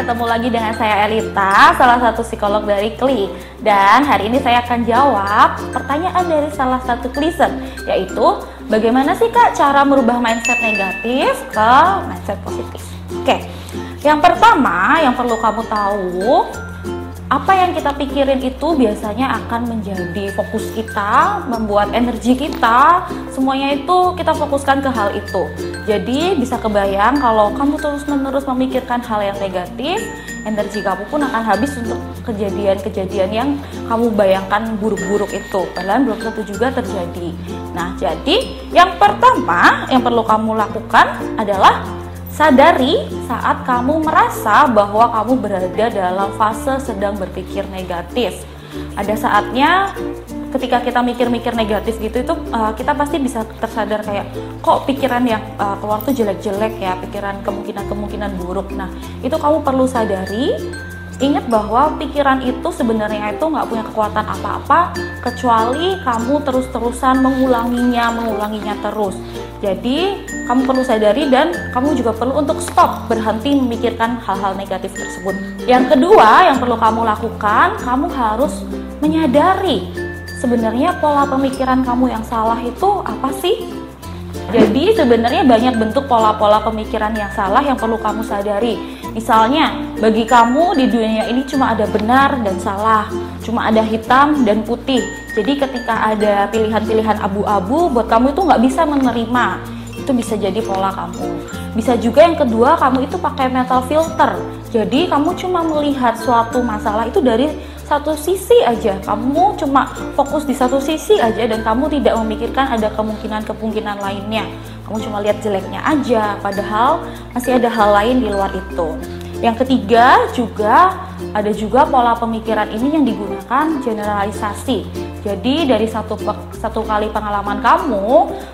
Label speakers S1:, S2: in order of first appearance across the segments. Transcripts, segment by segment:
S1: ketemu lagi dengan saya Elita, salah satu psikolog dari Klik. Dan hari ini saya akan jawab pertanyaan dari salah satu klien, yaitu bagaimana sih Kak cara merubah mindset negatif ke mindset positif. Oke, yang pertama yang perlu kamu tahu, apa yang kita pikirin itu biasanya akan menjadi fokus kita, membuat energi kita, semuanya itu kita fokuskan ke hal itu. Jadi bisa kebayang kalau kamu terus-menerus memikirkan hal yang negatif, energi kamu pun akan habis untuk kejadian-kejadian yang kamu bayangkan buruk-buruk itu, padahal belum tentu juga terjadi. Nah, jadi yang pertama yang perlu kamu lakukan adalah sadari saat kamu merasa bahwa kamu berada dalam fase sedang berpikir negatif. Ada saatnya ketika kita mikir-mikir negatif gitu itu kita pasti bisa tersadar kayak kok pikiran yang keluar tuh jelek-jelek ya, pikiran kemungkinan-kemungkinan buruk. Nah, itu kamu perlu sadari. Ingat bahwa pikiran itu sebenarnya itu nggak punya kekuatan apa-apa kecuali kamu terus-terusan mengulanginya terus. Jadi kamu perlu sadari dan kamu juga perlu untuk stop, berhenti memikirkan hal-hal negatif tersebut. Yang kedua yang perlu kamu lakukan, kamu harus menyadari sebenarnya pola pemikiran kamu yang salah itu apa sih? Jadi sebenarnya banyak bentuk pola-pola pemikiran yang salah yang perlu kamu sadari. Misalnya, bagi kamu di dunia ini cuma ada benar dan salah, cuma ada hitam dan putih. Jadi ketika ada pilihan-pilihan abu-abu, buat kamu itu nggak bisa menerima. Itu bisa jadi pola kamu. Bisa juga yang kedua, kamu itu pakai mental filter. Jadi kamu cuma melihat suatu masalah itu dari satu sisi aja. Kamu cuma fokus di satu sisi aja dan kamu tidak memikirkan ada kemungkinan-kemungkinan lainnya. Kamu cuma lihat jeleknya aja, padahal masih ada hal lain di luar itu. Yang ketiga ada juga pola pemikiran ini yang digunakan generalisasi. Jadi dari satu kali pengalaman kamu,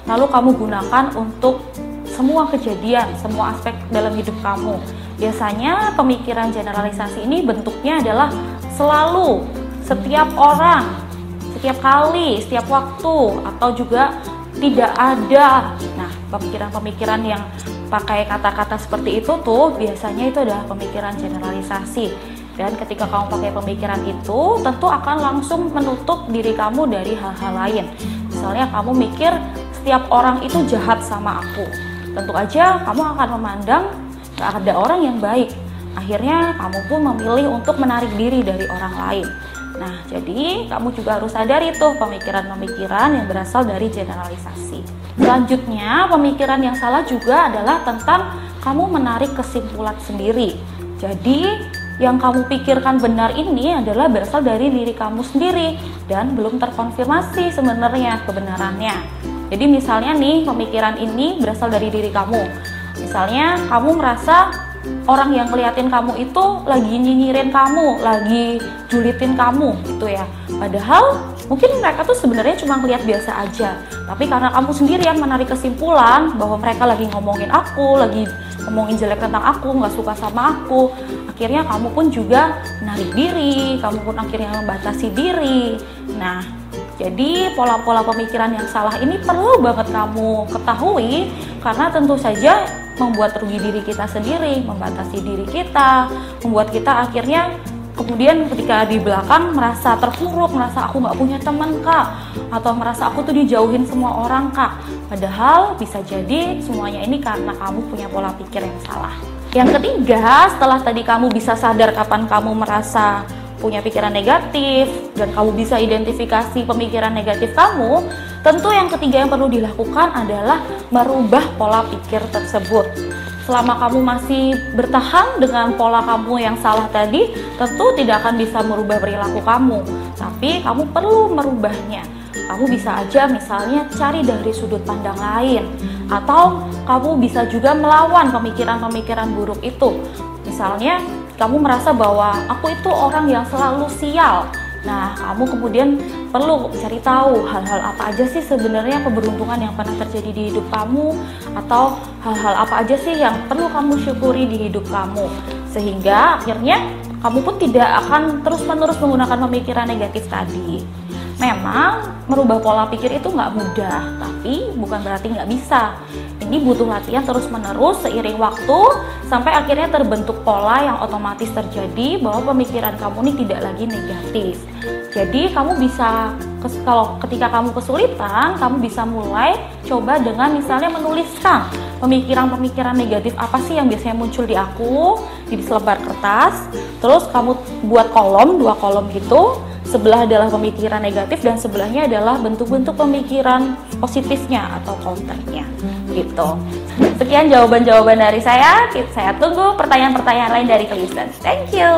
S1: lalu kamu gunakan untuk semua kejadian, semua aspek dalam hidup kamu. Biasanya pemikiran generalisasi ini bentuknya adalah selalu, setiap orang, setiap kali, setiap waktu, atau juga tidak ada. Nah, pemikiran-pemikiran yang pakai kata-kata seperti itu tuh biasanya itu adalah pemikiran generalisasi. Dan ketika kamu pakai pemikiran itu, tentu akan langsung menutup diri kamu dari hal-hal lain. Misalnya kamu mikir setiap orang itu jahat sama aku. Tentu aja kamu akan memandang gak ada orang yang baik. Akhirnya kamu pun memilih untuk menarik diri dari orang lain. Nah, jadi kamu juga harus sadari tuh pemikiran-pemikiran yang berasal dari generalisasi. Selanjutnya, pemikiran yang salah juga adalah tentang kamu menarik kesimpulan sendiri. Jadi, yang kamu pikirkan benar ini adalah berasal dari diri kamu sendiri dan belum terkonfirmasi sebenarnya kebenarannya. Jadi misalnya nih, pemikiran ini berasal dari diri kamu. Misalnya kamu merasa orang yang ngeliatin kamu itu lagi nyinyirin kamu, lagi julitin kamu gitu ya. Padahal mungkin mereka tuh sebenarnya cuma ngeliat biasa aja. Tapi karena kamu sendiri yang menarik kesimpulan bahwa mereka lagi ngomongin aku, lagi ngomongin jelek tentang aku, nggak suka sama aku, akhirnya kamu pun juga menarik diri, kamu pun akhirnya membatasi diri. Nah, jadi pola-pola pemikiran yang salah ini perlu banget kamu ketahui karena tentu saja membuat rugi diri kita sendiri, membatasi diri kita, membuat kita akhirnya kemudian ketika di belakang merasa terpuruk, merasa aku nggak punya teman Kak, atau merasa aku tuh dijauhin semua orang Kak. Padahal bisa jadi semuanya ini karena kamu punya pola pikir yang salah. Yang ketiga, setelah tadi kamu bisa sadar kapan kamu merasa punya pikiran negatif dan kamu bisa identifikasi pemikiran negatif kamu, tentu yang ketiga yang perlu dilakukan adalah merubah pola pikir tersebut. Selama kamu masih bertahan dengan pola kamu yang salah tadi, tentu tidak akan bisa merubah perilaku kamu, tapi kamu perlu merubahnya. Kamu bisa aja misalnya cari dari sudut pandang lain, atau kamu bisa juga melawan pemikiran-pemikiran buruk itu. Misalnya kamu merasa bahwa aku itu orang yang selalu sial. Nah, kamu kemudian perlu cari tahu hal-hal apa aja sih sebenarnya keberuntungan yang pernah terjadi di hidup kamu, atau hal-hal apa aja sih yang perlu kamu syukuri di hidup kamu. Sehingga akhirnya kamu pun tidak akan terus-menerus menggunakan pemikiran negatif tadi. Memang merubah pola pikir itu nggak mudah, tapi bukan berarti nggak bisa. Ini butuh latihan terus-menerus seiring waktu, sampai akhirnya terbentuk pola yang otomatis terjadi bahwa pemikiran kamu ini tidak lagi negatif. Jadi kamu bisa, kalau ketika kamu kesulitan, kamu bisa mulai coba dengan misalnya menuliskan pemikiran-pemikiran negatif apa sih yang biasanya muncul di aku, di selembar kertas. Terus kamu buat kolom, 2 kolom gitu. Sebelah adalah pemikiran negatif dan sebelahnya adalah bentuk-bentuk pemikiran positifnya atau counternya gitu. Sekian jawaban-jawaban dari saya. Saya tunggu pertanyaan-pertanyaan lain dari Klisten. Thank you.